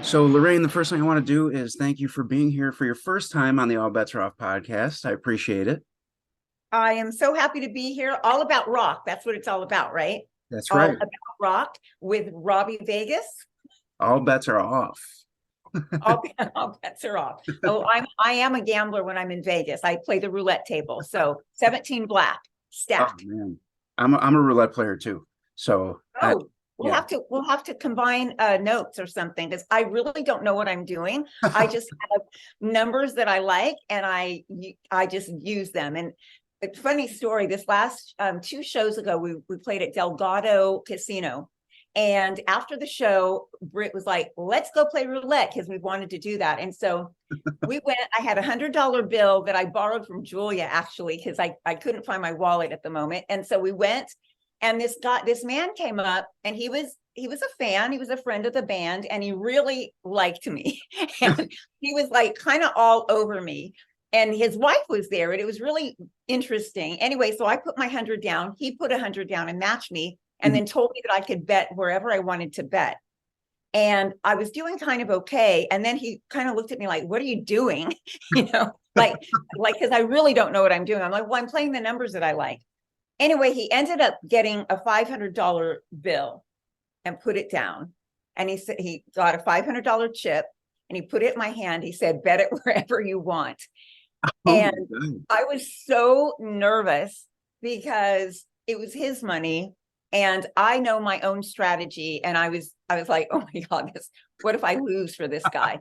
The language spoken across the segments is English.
So, Lorraine, the first thing I want to do is thank you for being here for your first time on the All Bets Are Off podcast. I appreciate it. I am so happy to be here. All about rock. That's what it's all about, right? That's All right. about rock with Robby Vegas. All bets are off. All, all bets are off. Oh, I am a gambler when I'm in Vegas. I play the roulette table. So 17 black Oh stacked. man, I'm a roulette player too. So I Oh, we'll yeah. have to we'll have to combine notes or something because I really don't know what I'm doing. I just have numbers that I like and I just use them. And a funny story, this last two shows ago, we played at Delgado Casino. And after the show, Britt was like, let's go play roulette because we wanted to do that. And so we went, I had $100 bill that I borrowed from Julia actually, because I couldn't find my wallet at the moment. And so we went and this man came up and he was a fan, he was a friend of the band, and he really liked me. And he was like kind of all over me. And his wife was there, and it was really interesting. Anyway, so I put my 100 down, he put 100 down and matched me, and then told me that I could bet wherever I wanted to bet. And I was doing kind of okay. And then he kind of looked at me like, what are you doing? You know, because I really don't know what I'm doing. I'm like, well, I'm playing the numbers that I like. Anyway, he ended up getting a $500 bill and put it down. And he said he got a $500 chip and he put it in my hand. He said, bet it wherever you want. Oh my And God. I was so nervous because it was his money and I know my own strategy. And I was like, oh my God, what if I lose for this guy?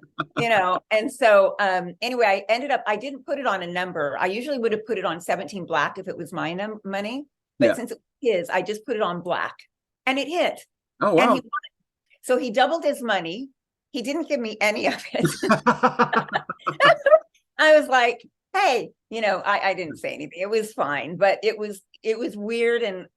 And so anyway, I didn't put it on a number. I usually would have put it on 17 black if it was my money, but Yeah. since it was his, I just put it on black and it hit. Oh And wow. he so he doubled his money. He didn't give me any of it. I was like, hey, I didn't say anything. It was fine, but it was weird and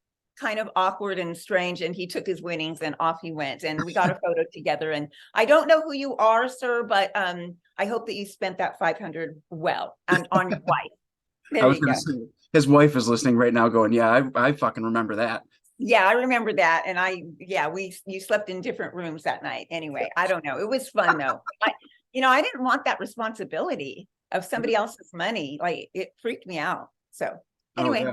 kind of awkward and strange. And he took his winnings and off he went. And we got a photo together. And I don't know who you are, sir, but I hope that you spent that 500 well on your wife. I There was you gonna go. say his wife is listening right now, going, "Yeah, I fucking remember that." Yeah, I remember that. And you slept in different rooms that night. Anyway, I don't know. It was fun though. I didn't want that responsibility of somebody else's money. Like it freaked me out. So Oh anyway, yeah.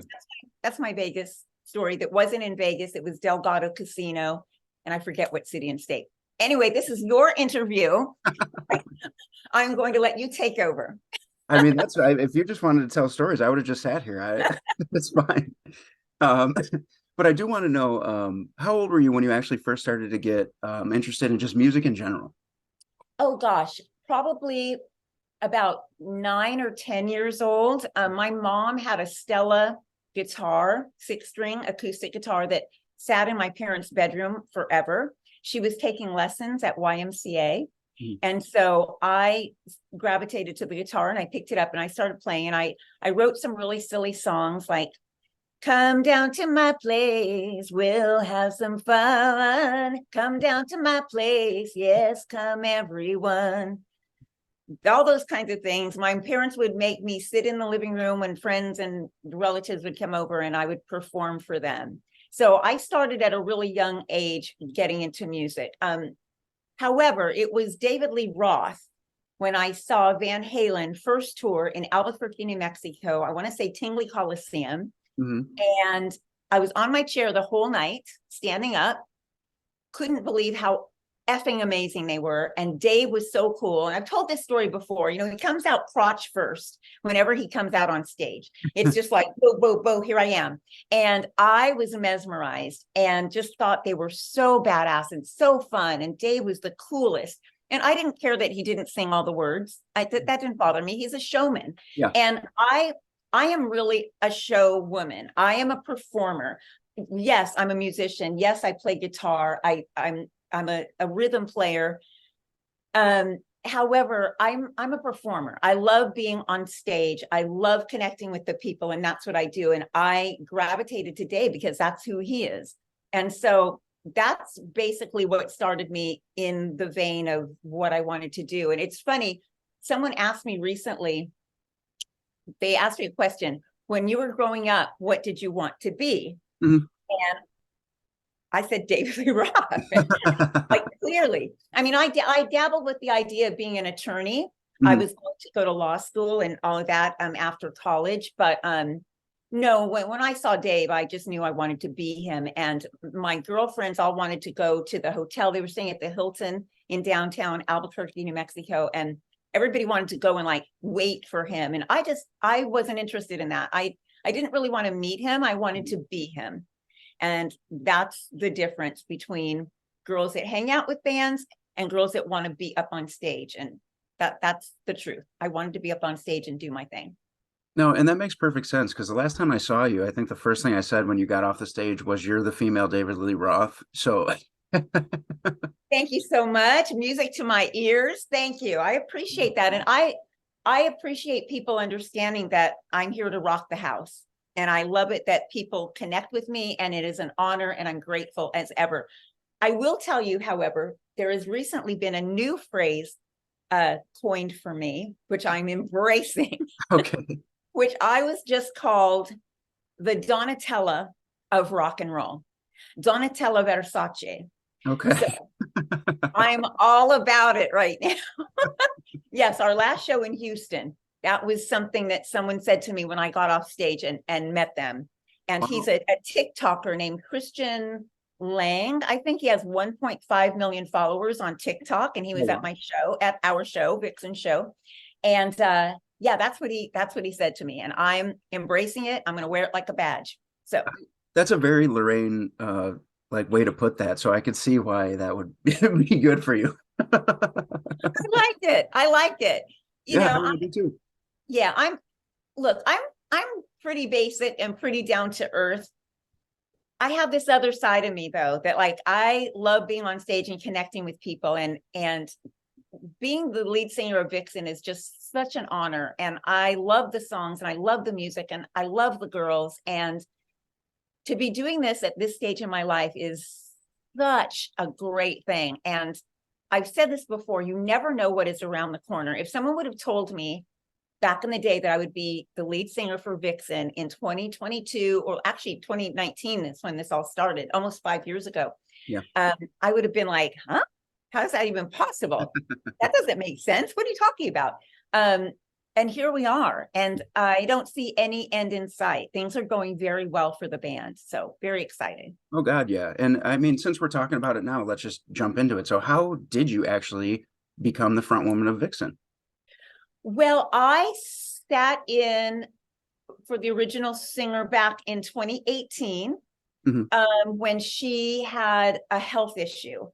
that's my Vegas story that wasn't in Vegas. It was Delgado Casino. And I forget what city and state. Anyway, this is your interview. I'm going to let you take over. I mean, if you just wanted to tell stories, I would have just sat here. That's fine. Um, but I do want to know, how old were you when you actually first started to get interested in just music in general? Oh gosh, probably about 9 or 10 years old. My mom had a Stella guitar, 6-string acoustic guitar that sat in my parents' bedroom forever. She was taking lessons at YMCA. Mhm. And so I gravitated to the guitar and I picked it up and I started playing. And I wrote some really silly songs like, come down to my place, we'll have some fun. Come down to my place, yes, come everyone. All those kinds of things. My parents would make me sit in the living room when friends and relatives would come over and I would perform for them. So I started at a really young age getting into music. However, it was David Lee Roth when I saw Van Halen first tour in Albuquerque, New Mexico. I want to say Tingley Coliseum. Mhm. And I was on my chair the whole night, standing up, couldn't believe how effing amazing they were. And Dave was so cool. And I've told this story before, he comes out crotch first whenever he comes out on stage. It's just like, bo, bo, bo, here I am. And I was mesmerized and just thought they were so badass and so fun. And Dave was the coolest. And I didn't care that he didn't sing all the words. That didn't bother me. He's a showman. Yeah. And I am really a show woman. I am a performer. Yes, I'm a musician. Yes, I play guitar. I'm a rhythm player. However, I'm a performer. I love being on stage. I love connecting with the people, and that's what I do. And I gravitated to Dave because that's who he is. And so that's basically what started me in the vein of what I wanted to do. And it's funny, someone asked me recently, they asked me a question, when you were growing up, what did you want to be? Mhm. And I said David Lee Roth. Like clearly. I mean, I dabbled with the idea of being an attorney. I was going to go to law school and all of that after college, but no, when I saw Dave, I just knew I wanted to be him. And my girlfriends all wanted to go to the hotel. They were staying at the Hilton in downtown Albuquerque, New Mexico, and everybody wanted to go and like wait for him. And I wasn't interested in that. I didn't really want to meet him. I wanted to be him. And that's the difference between girls that hang out with bands and girls that want to be up on stage. And that's the truth. I wanted to be up on stage and do my thing. No, and that makes perfect sense because the last time I saw you, I think the first thing I said when you got off the stage was you're the female David Lee Roth. So Thank you so much. Music to my ears. Thank you. I appreciate that. And I appreciate people understanding that I'm here to rock the house. And I love it that people connect with me, and it is an honor, and I'm grateful as ever. I will tell you, however, there has recently been a new phrase coined for me, which I'm embracing. okay. Which I was just called the Donatella of rock and roll, Donatella Versace. Okay. So I'm all about it right now. Yes, our last show in Houston, that was something that someone said to me when I got off stage and met them. And he's a TikToker named Christian Lang. I think he has 1.5 million followers on TikTok. And he was at my show, at our show, Vixen show. And yeah, that's what he said to me, and I'm embracing it. I'm going to wear it like a badge. So that's a very Lorraine like way to put that. So I could see why that would be good for you. I liked it. I liked it. You know, I do too. Yeah, I'm pretty basic and pretty down to earth. I have this other side of me though, that like I love being on stage and connecting with people, and being the lead singer of Vixen is just such an honor. And I love the songs and I love the music and I love the girls. And to be doing this at this stage in my life is such a great thing. And I've said this before, you never know what is around the corner. If someone would have told me back in the day that I would be the lead singer for Vixen in 2022, or actually 2019 is when this all started, almost 5 years ago. Yeah. I would have been like, huh? How is that even possible? That doesn't make sense. What are you talking about? And here we are. And I don't see any end in sight. Things are going very well for the band. So very excited. Oh God, yeah. And I mean, since we're talking about it now, let's just jump into it. So how did you actually become the front woman of Vixen? Well, I sat in for the original singer back in 2018 when she had a health issue.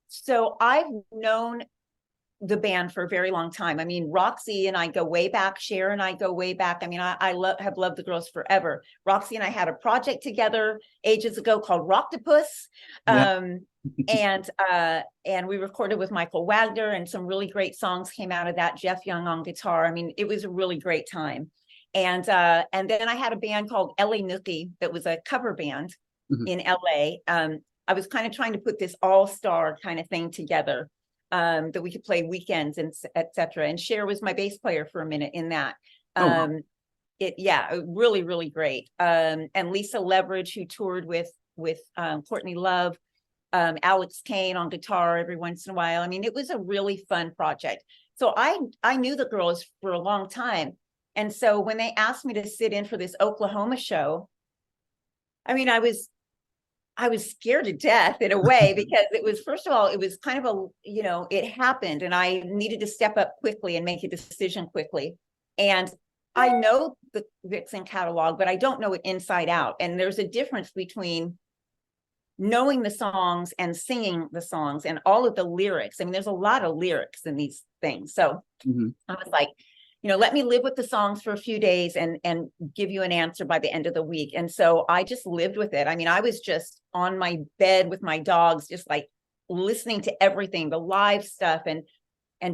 So I've known the band for a very long time. I mean, Roxy and I go way back. Cher and I go way back. I mean, I have loved the girls forever. Roxy and I had a project together ages ago called Rocktopus. And we recorded with Michael Wagner, and some really great songs came out of that. Jeff Young on guitar. I mean, it was a really great time. And then I had a band called Ellie Nookie that was a cover band in LA. I was kind of trying to put this all-star kind of thing together, that we could play weekends and etc. And Cher was my bass player for a minute in that. Really, really great. And Lisa Leverage, who toured with Courtney Love, Alex Kane on guitar every once in a while. I mean, it was a really fun project. So I knew the girls for a long time. And so when they asked me to sit in for this Oklahoma show, I mean, I was scared to death in a way, because it was, first of all, it was kind of it happened and I needed to step up quickly and make a decision quickly. And I know the Vixen catalog, but I don't know it inside out. And there's a difference between knowing the songs and singing the songs and all of the lyrics. I mean, there's a lot of lyrics in these things. So I was like, let me live with the songs for a few days and give you an answer by the end of the week. And so I just lived with it. I mean, I was just on my bed with my dogs, just like listening to everything, the live stuff, and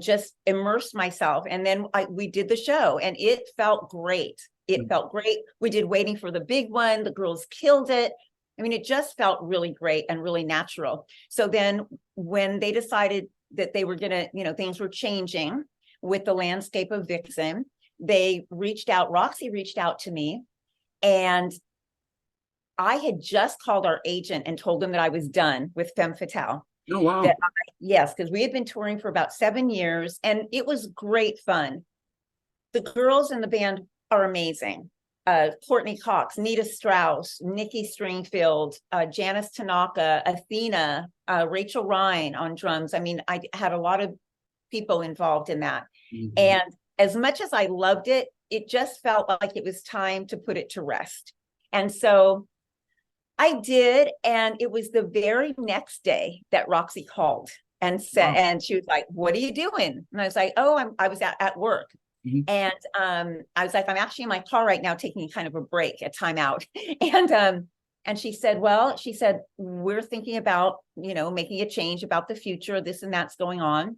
just immersed myself. And then we did the show, and it felt great. It felt great. We did Waiting for the Big One. The girls killed it. I mean, it just felt really great and really natural. So then when they decided that they were going to, things were changing with the landscape of Vixen, Roxy reached out to me, and I had just called our agent and told him that I was done with Femme Fatale. Oh, wow. Yes, because we had been touring for about 7 years and it was great fun. The girls in the band are amazing. Courtney Cox, Nita Strauss, Nikki Stringfield, Janice Tanaka, Athena, Rachel Ryan on drums. I mean, I had a lot of people involved in that. Mhm. And as much as I loved it, it just felt like it was time to put it to rest. And so I did. And it was the very next day that Roxy called and said, Wow. and she was like, "What are you doing?" And I was like, "Oh, I was at work." Mhm. And I was like, "I'm actually in my car right now, taking kind of a break, a timeout." And she said, "Well," she said, "we're thinking about, making a change about the future. This and that's going on.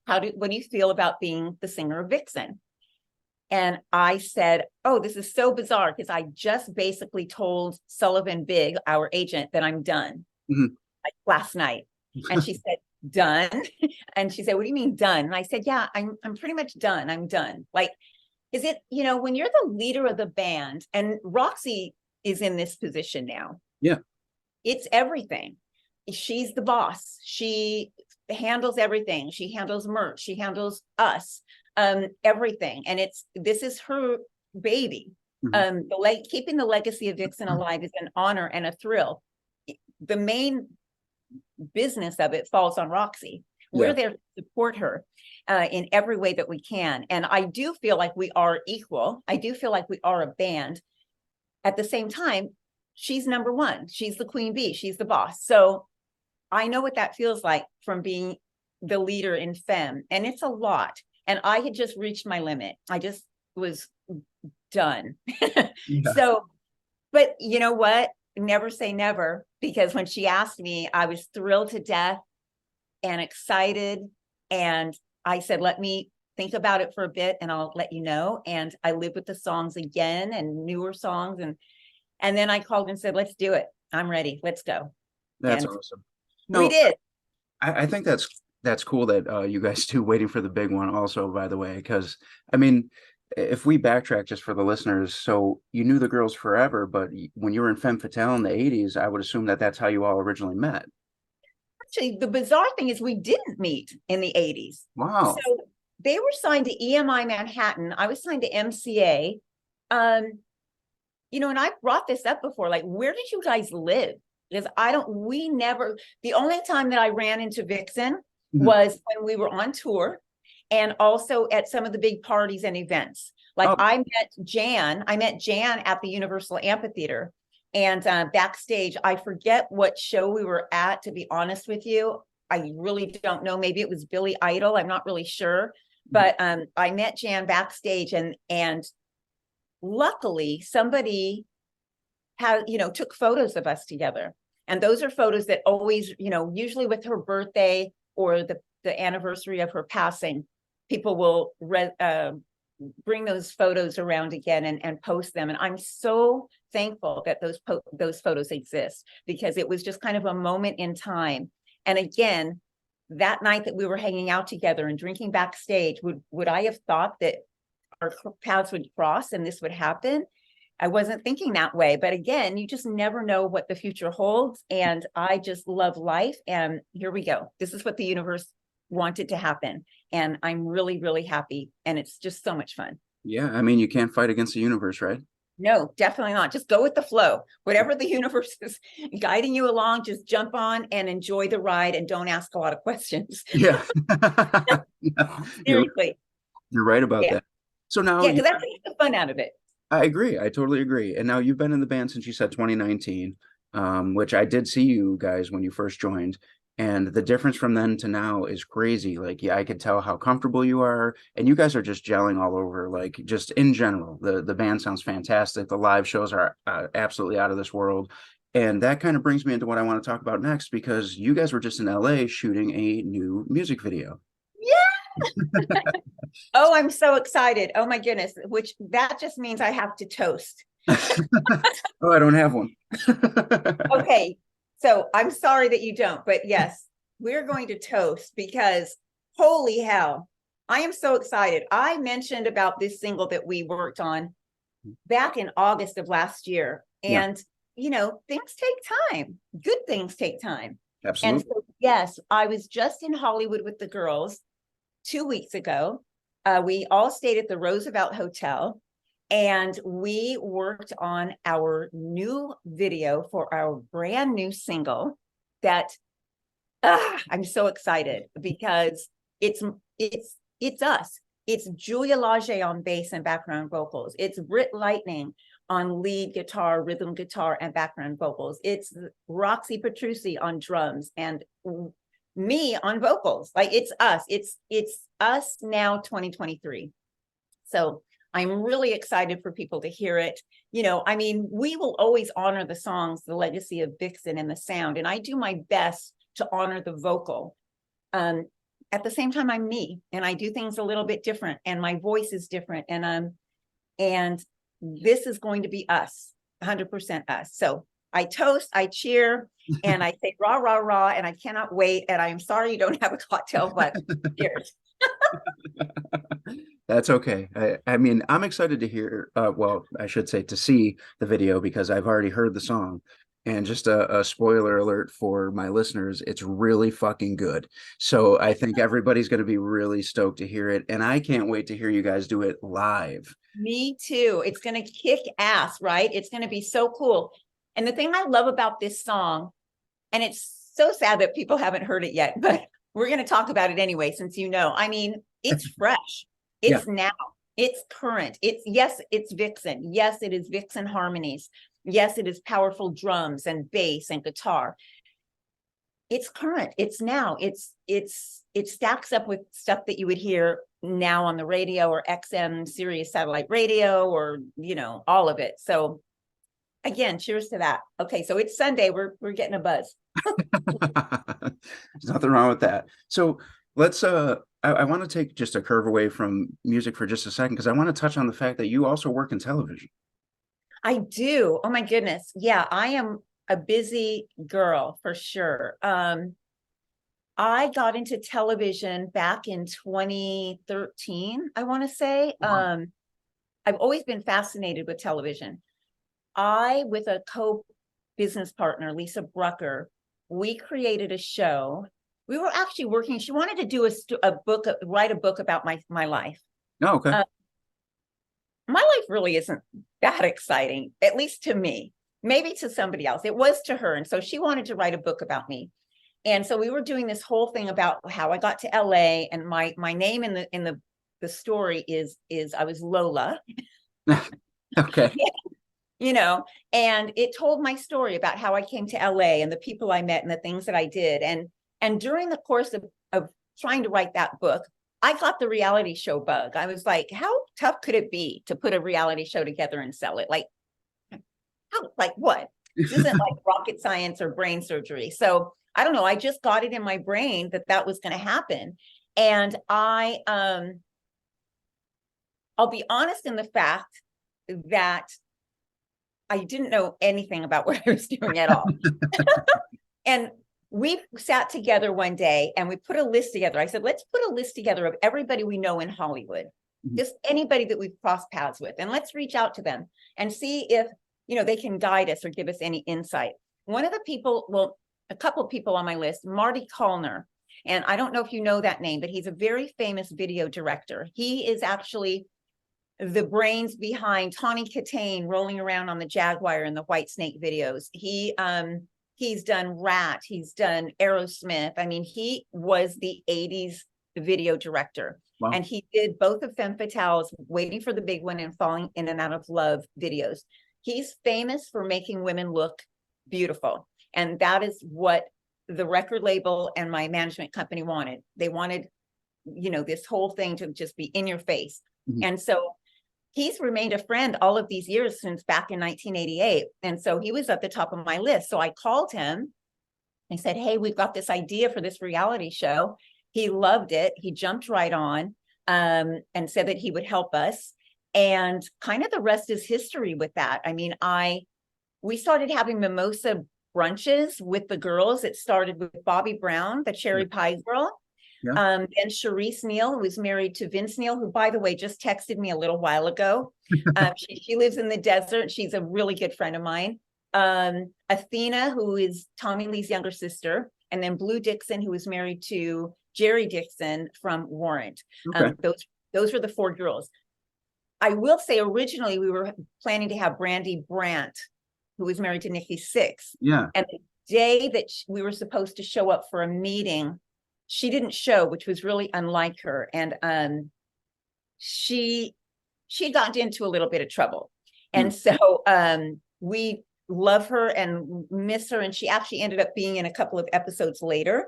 What do you feel about being the singer of Vixen?" And I said, "Oh, this is so bizarre because I just basically told Sullivan Big, our agent, that I'm done Mhm. like last night." And she said, "Done?" And she said, "What do you mean done?" And I said, "Yeah, I'm pretty much done. I'm done." Like, is it, when you're the leader of the band, and Roxy is in this position now, Yeah. it's everything. She's the boss. She handles everything. She handles merch. She handles us, everything. And this is her baby. Mhm. Keeping the legacy of Vixen alive is an honor and a thrill. The main business of it falls on Roxy. Yeah. We're there to support her in every way that we can. And I do feel like we are equal. I do feel like we are a band. At the same time, she's number one. She's the queen bee. She's the boss. So I know what that feels like from being the leader in Femme. And it's a lot. And I had just reached my limit. I just was done. Yeah. So, but you know what? Never say never, because when she asked me, I was thrilled to death and excited. And I said, "Let me think about it for a bit and I'll let you know." And I lived with the songs again and newer songs. And then I called and said, "Let's do it. I'm ready. Let's go." That's And awesome. we No, did. I think that's cool that you guys do Waiting for the Big One also, by the way, because I mean, if we backtrack just for the listeners, so you knew the girls forever, but when you were in Femme Fatale in the 80s, I would assume that that's how you all originally met. Actually, the bizarre thing is we didn't meet in the 80s. Wow. So they were signed to EMI Manhattan. I was signed to MCA. Um, and I brought this up before, like, where did you guys live? Because the only time that I ran into Vixen Mhm. was when we were on tour and also at some of the big parties and events. Like Oh, I met Jan at the Universal Amphitheater, and backstage, I forget what show we were at, to be honest with you. I really don't know. Maybe it was Billy Idol. I'm not really sure. But I met Jan backstage, and luckily somebody took photos of us together. And those are photos that always, usually with her birthday or the anniversary of her passing, people will bring those photos around again and post them. And I'm so thankful that those photos exist, because it was just kind of a moment in time. And again, that night that we were hanging out together and drinking backstage, would I have thought that our paths would cross and this would happen? I wasn't thinking that way. But again, you just never know what the future holds. And I just love life. And here we go. This is what the universe wanted to happen. And I'm really, really happy. And it's just so much fun. yeah. I mean, you can't fight against the universe, right? No, definitely not. Just go with the flow. Whatever the universe is guiding you along, just jump on and enjoy the ride and don't ask a lot of questions. Yeah. Yeah. Seriously. You're right about Yeah. that. So now Yeah, because that takes the fun out of it. I agree. I totally agree. And now you've been in the band since you said 2019, which I did see you guys when you first joined. And the difference from then to now is crazy. Like, yeah, I could tell how comfortable you are. And you guys are just gelling all over, like, just in general. The band sounds fantastic. The live shows are absolutely out of this world. And that kind of brings me into what I want to talk about next, because you guys were just in LA shooting a new music video. Yeah. Oh, I'm so excited. Oh my goodness. Which that just means I have to toast. Oh, I don't have one. Okay. So I'm sorry that you don't, but yes, we're going to toast because holy hell, I am so excited. I mentioned about this single that we worked on back in August of last year. Yeah. And things take time. Good things take time. And Absolutely. so, yes, I was just in Hollywood with the girls 2 weeks ago. We all stayed at the Roosevelt Hotel, and we worked on our new video for our brand new single that I'm so excited because it's us. It's Julia Lage on bass and background vocals. It's Britt Lightning on lead guitar, rhythm guitar, and background vocals. It's Roxy Petrucci on drums and me on vocals. Like it's us. It's us now 2023. So I'm really excited for people to hear it. I mean, we will always honor the songs, the legacy of Vixen and the sound, and I do my best to honor the vocal. At the same time, I'm me, and I do things a little bit different, and my voice is different, and this is going to be us, 100% us. So I toast, I cheer, and I say rah, rah, rah, and I cannot wait. And I'm sorry you don't have a cocktail, but cheers. That's okay. I mean, I'm excited to hear, well, I should say to see the video because I've already heard the song. And just a spoiler alert for my listeners, it's really fucking good. So I think everybody's going to be really stoked to hear it. And I can't wait to hear you guys do it live. Me too. It's going to kick ass, right? It's going to be so cool. And the thing I love about this song, and it's so sad that people haven't heard it yet, but we're going to talk about it anyway, since I mean, it's fresh. It's now. It's current. Yes, it's Vixen. Yes, it is Vixen harmonies. Yes, it is powerful drums and bass and guitar. It's current. It's now. It stacks up with stuff that you would hear now on the radio or XM Sirius satellite radio or all of it. So again, cheers to that. Okay, so it's Sunday. We're getting a buzz. There's nothing wrong with that. So let's I want to take just a curve away from music for just a second because I want to touch on the fact that you also work in television. I do. Oh my goodness. Yeah, I am a busy girl for sure. I got into television back in 2013, I want to say. Wow. I've always been fascinated with television. With a co-business partner, Lisa Brucker, we created a show. We were actually working. She wanted to do write a book about my life. Oh, okay. My life really isn't that exciting, at least to me, maybe to somebody else. It was to her. And so she wanted to write a book about me. And so we were doing this whole thing about how I got to LA, and my name in the story is I was Lola. Okay. And it told my story about how I came to LA and the people I met and the things that I did. And during the course of trying to write that book, I got the reality show bug. I was like, how tough could it be to put a reality show together and sell it? Like what? This isn't like rocket science or brain surgery. So I don't know. I just got it in my brain that was going to happen. And I'll be honest in the fact that I didn't know anything about what I was doing at all. And we sat together one day and we put a list together. I said, let's put a list together of everybody we know in Hollywood, just anybody that we've crossed paths with, and let's reach out to them and see if, they can guide us or give us any insight. One of the people, a couple of people on my list, Marty Callner, and I don't know if you know that name, but he's a very famous video director. He is actually the brains behind Tawny Katane rolling around on the Jaguar and the White Snake videos. He's done Rat, he's done Aerosmith. I mean, he was the 80s video director. Wow. And he did both of Femme Fatale's Waiting for the Big One and Falling in and Out of Love videos. He's famous for making women look beautiful. And that is what the record label and my management company wanted. They wanted, this whole thing to just be in your face. Mm-hmm. And so he's remained a friend all of these years since back in 1988. And so he was at the top of my list. So I called him. I said, hey, we've got this idea for this reality show. He loved it. He jumped right on and said that he would help us. And kind of the rest is history with that. I mean, we started having mimosa brunches with the girls. It started with Bobby Brown, the cherry pie girl. Yeah. Then Charisse Neal, who was married to Vince Neal, who, by the way, just texted me a little while ago. She lives in the desert. She's a really good friend of mine. Athena, who is Tommy Lee's younger sister, and then Blue Dixon, who was married to Jerry Dixon from Warrant. Okay. Those were the 4 girls. I will say originally we were planning to have Brandy Brandt, who was married to Nikki Sixx. Yeah. And the day that we were supposed to show up for a meeting, she didn't show, which was really unlike her. And she got into a little bit of trouble. And so we love her and miss her. And she actually ended up being in a couple of episodes later.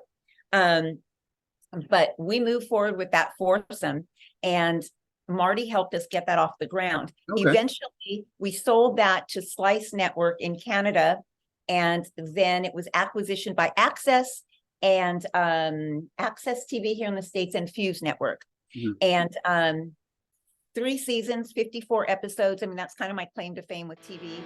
But we moved forward with that foursome, and Marty helped us get that off the ground. Okay. Eventually, we sold that to Slice Network in Canada, and then it was acquisition by Access and Access TV here in the States and Fuse Network. And 3 seasons, 54 episodes. I mean, that's kind of my claim to fame with TV.